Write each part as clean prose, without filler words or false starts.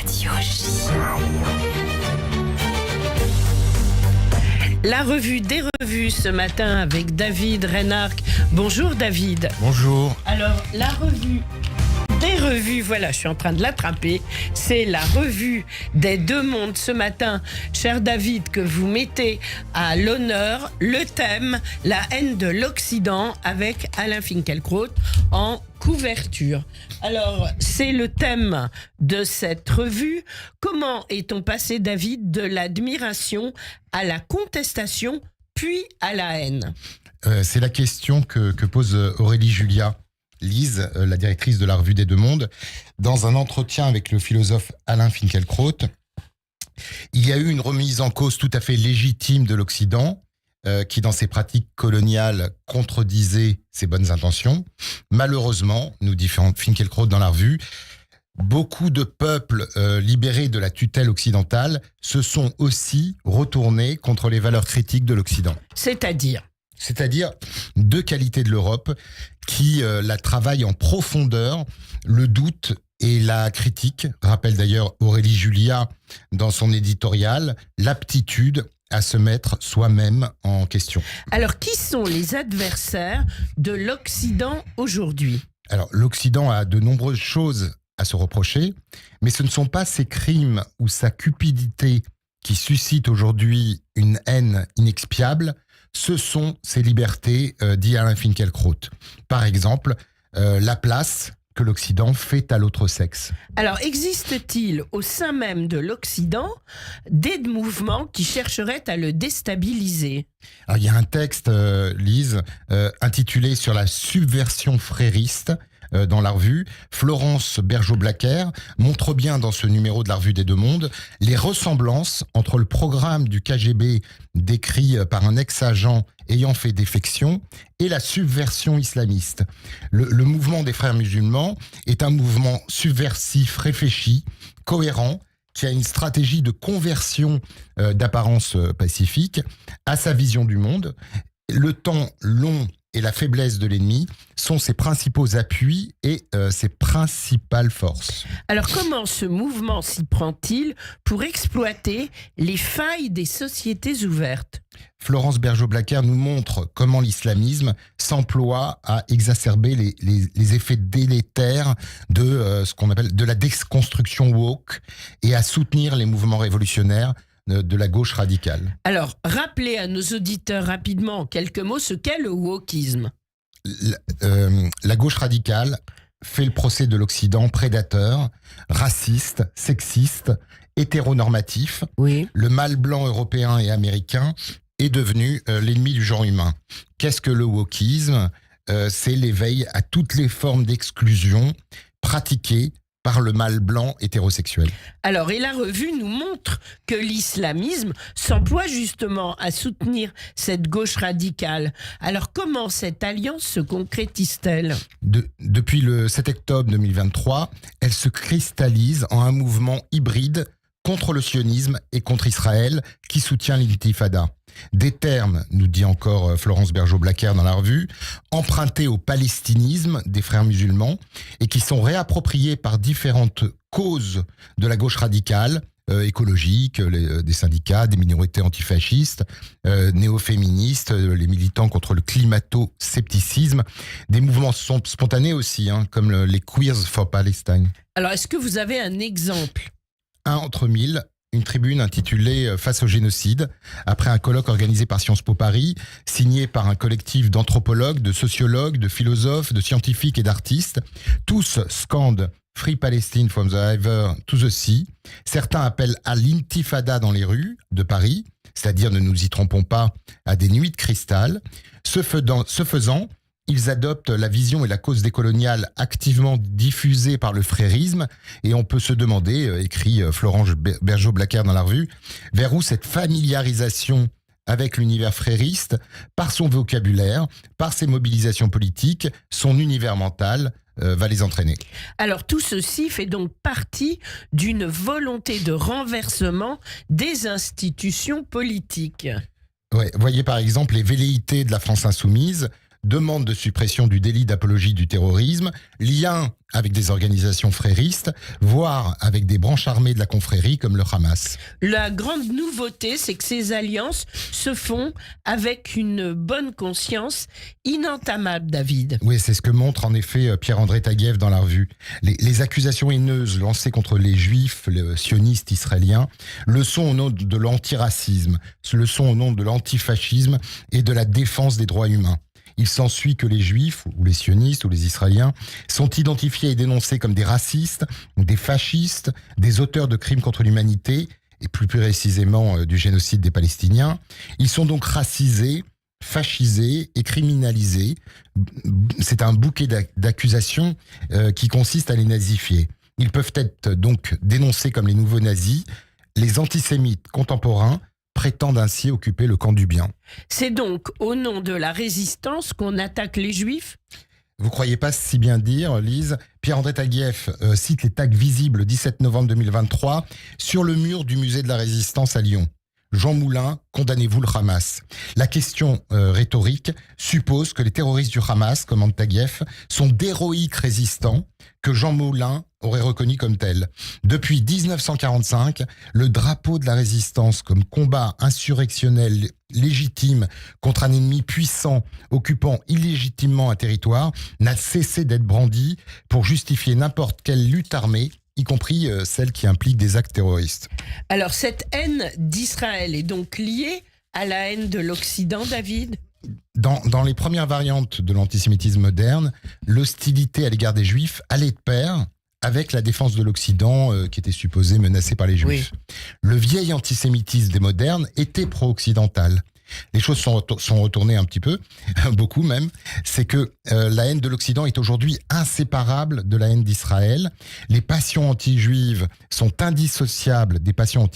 Radio J. La revue des revues ce matin avec David Reinhardt. Bonjour David. Bonjour. Alors, la revue des revues, voilà, je suis en train de l'attraper. C'est la revue des Deux Mondes ce matin, cher David, que vous mettez à l'honneur le thème « La haine de l'Occident » avec Alain Finkielkraut en couverture. Alors, c'est le thème de cette revue. Comment est-on passé, David, de l'admiration à la contestation, puis à la haine ? C'est la question que pose Aurélie Julia, Lise, la directrice de la revue des Deux Mondes, dans un entretien avec le philosophe Alain Finkielkraut. Il y a eu une remise en cause tout à fait légitime de l'Occident, qui, dans ses pratiques coloniales, contredisait ses bonnes intentions. Malheureusement, nous dit Finkielkraut dans la revue, beaucoup de peuples libérés de la tutelle occidentale se sont aussi retournés contre les valeurs critiques de l'Occident. C'est-à-dire deux qualités de l'Europe qui la travaillent en profondeur, le doute et la critique, rappelle d'ailleurs Aurélie Julia dans son éditorial, l'aptitude à se mettre soi-même en question. Alors, qui sont les adversaires de l'Occident aujourd'hui ? Alors, l'Occident a de nombreuses choses à se reprocher, mais ce ne sont pas ses crimes ou sa cupidité qui suscitent aujourd'hui une haine inexpiable, ce sont ses libertés, dit Alain Finkielkraut. Par exemple, la place que l'Occident fait à l'autre sexe. Alors, existe-t-il au sein même de l'Occident des mouvements qui chercheraient à le déstabiliser ? Alors, il y a un texte, Lise, intitulé « Sur la subversion frériste », dans la revue. Florence Bergeaud-Blacker montre bien dans ce numéro de la revue des Deux Mondes les ressemblances entre le programme du KGB décrit par un ex-agent ayant fait défection et la subversion islamiste. Le mouvement des frères musulmans est un mouvement subversif réfléchi, cohérent, qui a une stratégie de conversion d'apparence pacifique à sa vision du monde. Le temps long et la faiblesse de l'ennemi sont ses principaux appuis et ses principales forces. Alors, comment ce mouvement s'y prend-il pour exploiter les failles des sociétés ouvertes ? Florence Bergeaud-Blacker nous montre comment l'islamisme s'emploie à exacerber les effets délétères de ce qu'on appelle de la déconstruction woke et à soutenir les mouvements révolutionnaires de la gauche radicale. Alors, rappelez à nos auditeurs rapidement en quelques mots ce qu'est le wokisme. La gauche radicale fait le procès de l'Occident prédateur, raciste, sexiste, hétéronormatif. Oui. Le mâle blanc européen et américain est devenu l'ennemi du genre humain. Qu'est-ce que le wokisme ? C'est l'éveil à toutes les formes d'exclusion pratiquées par le mâle blanc hétérosexuel. Alors, et la revue nous montre que l'islamisme s'emploie justement à soutenir cette gauche radicale. Alors, comment cette alliance se concrétise-t-elle ? Depuis le 7 octobre 2023, elle se cristallise en un mouvement hybride contre le sionisme et contre Israël qui soutient l'intifada. Des termes, nous dit encore Florence Bergeaud-Blacker dans la revue, empruntés au palestinisme des frères musulmans et qui sont réappropriés par différentes causes de la gauche radicale, écologique, des syndicats, des minorités antifascistes, néo-féministes, les militants contre le climato-scepticisme, des mouvements spontanés aussi, comme les Queers for Palestine. Alors, est-ce que vous avez un exemple ? Un entre mille, une tribune intitulée « Face au génocide », après un colloque organisé par Sciences Po Paris, signé par un collectif d'anthropologues, de sociologues, de philosophes, de scientifiques et d'artistes. Tous scandent « Free Palestine from the river to the sea ». Certains appellent à l'intifada dans les rues de Paris, c'est-à-dire, ne nous y trompons pas, à des nuits de cristal. Ce faisant, ils adoptent la vision et la cause décoloniale activement diffusée par le frérisme et on peut se demander, écrit Florence Bergeaud-Blacker dans la revue, vers où cette familiarisation avec l'univers frériste, par son vocabulaire, par ses mobilisations politiques, son univers mental, va les entraîner. Alors tout ceci fait donc partie d'une volonté de renversement des institutions politiques. Ouais, voyez par exemple les velléités de la France insoumise demande de suppression du délit d'apologie du terrorisme, lien avec des organisations fréristes, voire avec des branches armées de la confrérie comme le Hamas. La grande nouveauté, c'est que ces alliances se font avec une bonne conscience inentamable, David. Oui, c'est ce que montre en effet Pierre-André Taguieff dans la revue. Les accusations haineuses lancées contre les juifs, les sionistes israéliens, le sont au nom de l'antiracisme, le sont au nom de l'antifascisme et de la défense des droits humains. Il s'ensuit que les juifs, ou les sionistes, ou les israéliens, sont identifiés et dénoncés comme des racistes, des fascistes, des auteurs de crimes contre l'humanité, et plus précisément du génocide des Palestiniens. Ils sont donc racisés, fascisés et criminalisés. C'est un bouquet d'accusations qui consiste à les nazifier. Ils peuvent être donc dénoncés comme les nouveaux nazis. Les antisémites contemporains prétendent ainsi occuper le camp du bien. C'est donc au nom de la résistance qu'on attaque les juifs ? Vous croyez pas si bien dire, Lise? Pierre-André Taguieff cite les tags visibles le 17 novembre 2023 sur le mur du musée de la Résistance à Lyon. Jean Moulin, condamnez-vous le Hamas? La question rhétorique suppose que les terroristes du Hamas, commande Taguieff, sont d'héroïques résistants que Jean Moulin aurait reconnus comme tels. Depuis 1945, le drapeau de la résistance comme combat insurrectionnel légitime contre un ennemi puissant occupant illégitimement un territoire n'a cessé d'être brandi pour justifier n'importe quelle lutte armée, y compris celle qui implique des actes terroristes. Alors cette haine d'Israël est donc liée à la haine de l'Occident, David ? Dans les premières variantes de l'antisémitisme moderne, l'hostilité à l'égard des Juifs allait de pair avec la défense de l'Occident qui était supposé menacé par les Juifs. Oui. Le vieil antisémitisme des modernes était pro-occidental. Les choses sont retournées un petit peu, beaucoup même. C'est que la haine de l'Occident est aujourd'hui inséparable de la haine d'Israël. Les passions anti-juives sont indissociables des passions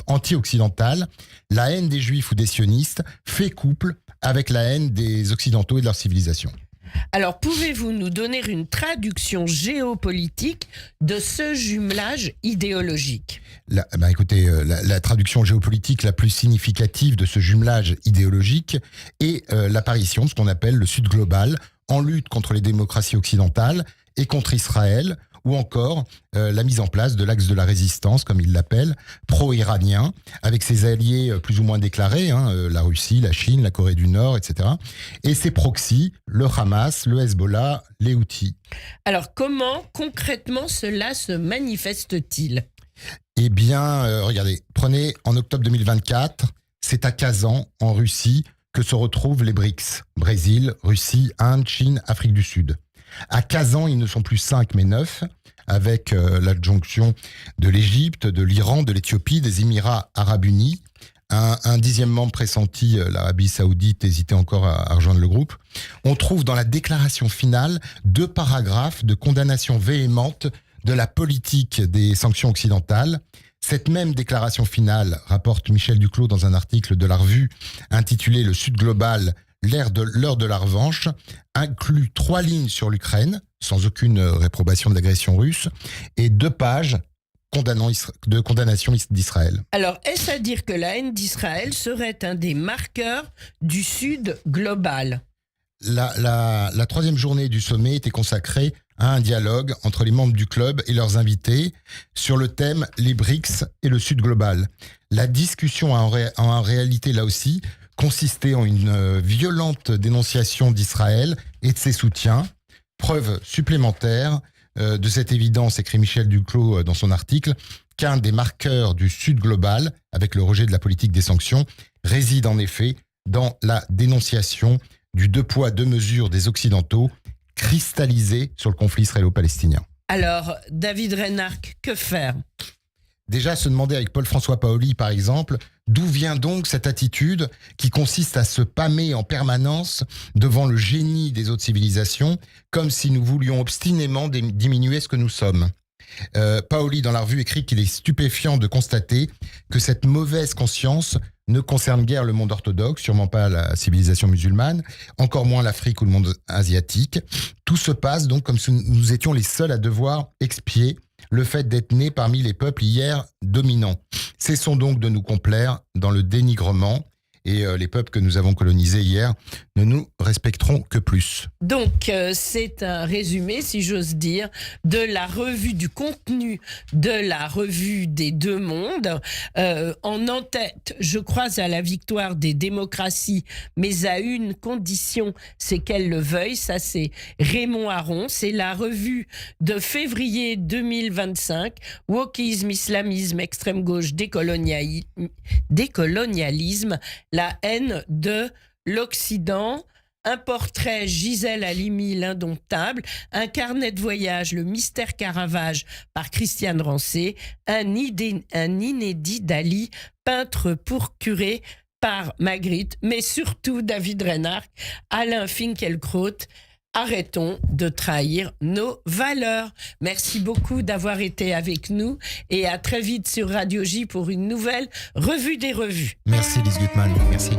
anti-occidentales. La haine des Juifs ou des sionistes fait couple avec la haine des Occidentaux et de leur civilisation. Alors, pouvez-vous nous donner une traduction géopolitique de ce jumelage idéologique ? Écoutez, la traduction géopolitique la plus significative de ce jumelage idéologique est l'apparition de ce qu'on appelle le Sud global, en lutte contre les démocraties occidentales et contre Israël, ou encore la mise en place de l'axe de la résistance, comme il l'appelle, pro-iranien, avec ses alliés plus ou moins déclarés, la Russie, la Chine, la Corée du Nord, etc. Et ses proxys, le Hamas, le Hezbollah, les Houthis. Alors comment concrètement cela se manifeste-t-il ? Eh bien, regardez, prenez en octobre 2024, c'est à Kazan, en Russie, que se retrouvent les BRICS, Brésil, Russie, Inde, Chine, Afrique du Sud. À Kazan, ils ne sont plus 5 mais 9, avec l'adjonction de l'Égypte, de l'Iran, de l'Éthiopie, des Émirats arabes unis. Un 10e membre pressenti, l'Arabie saoudite, hésitait encore à rejoindre le groupe. On trouve dans la déclaration finale 2 paragraphes de condamnation véhémente de la politique des sanctions occidentales. Cette même déclaration finale, rapporte Michel Duclos dans un article de la revue intitulé « Le Sud global », l'heure de la revanche, inclut 3 lignes sur l'Ukraine, sans aucune réprobation de l'agression russe, et 2 pages de condamnation d'Israël. Alors, est-ce à dire que la haine d'Israël serait un des marqueurs du Sud global ? La 3e journée du sommet était consacrée à un dialogue entre les membres du club et leurs invités sur le thème « Les BRICS et le Sud global ». La discussion a en réalité, là aussi, consistait en une violente dénonciation d'Israël et de ses soutiens. Preuve supplémentaire de cette évidence, écrit Michel Duclos dans son article, qu'un des marqueurs du Sud global, avec le rejet de la politique des sanctions, réside en effet dans la dénonciation du 2 poids 2 mesures des Occidentaux cristallisé sur le conflit israélo-palestinien. Alors, David Reynark, que faire ? Déjà, se demander avec Paul-François Paoli, par exemple, d'où vient donc cette attitude qui consiste à se pâmer en permanence devant le génie des autres civilisations, comme si nous voulions obstinément diminuer ce que nous sommes. Paoli, dans la revue, écrit qu'il est stupéfiant de constater que cette mauvaise conscience ne concerne guère le monde orthodoxe, sûrement pas la civilisation musulmane, encore moins l'Afrique ou le monde asiatique. Tout se passe donc comme si nous étions les seuls à devoir expier le fait d'être nés parmi les peuples hier dominants. Cessons donc de nous complaire dans le dénigrement, et les peuples que nous avons colonisés hier ne ne nous respecterons que plus. Donc, c'est un résumé, si j'ose dire, de la revue, du contenu de la revue des deux mondes. En en-tête, je crois à la victoire des démocraties, mais à une condition, c'est qu'elles le veuillent. Ça, c'est Raymond Aron. C'est la revue de février 2025. Wokisme, islamisme, extrême gauche, décolonialisme, la haine de l'Occident. Un portrait, Gisèle Halimi, l'indomptable. Un carnet de voyage, Le mystère Caravage, par Christiane Rancé. Un inédit Dali, peintre pour curé, par Magritte. Mais surtout David Reinhardt, Alain Finkielkraut. Arrêtons de trahir nos valeurs. Merci beaucoup d'avoir été avec nous et à très vite sur Radio J pour une nouvelle revue des revues. Merci Lise Gutmann, merci.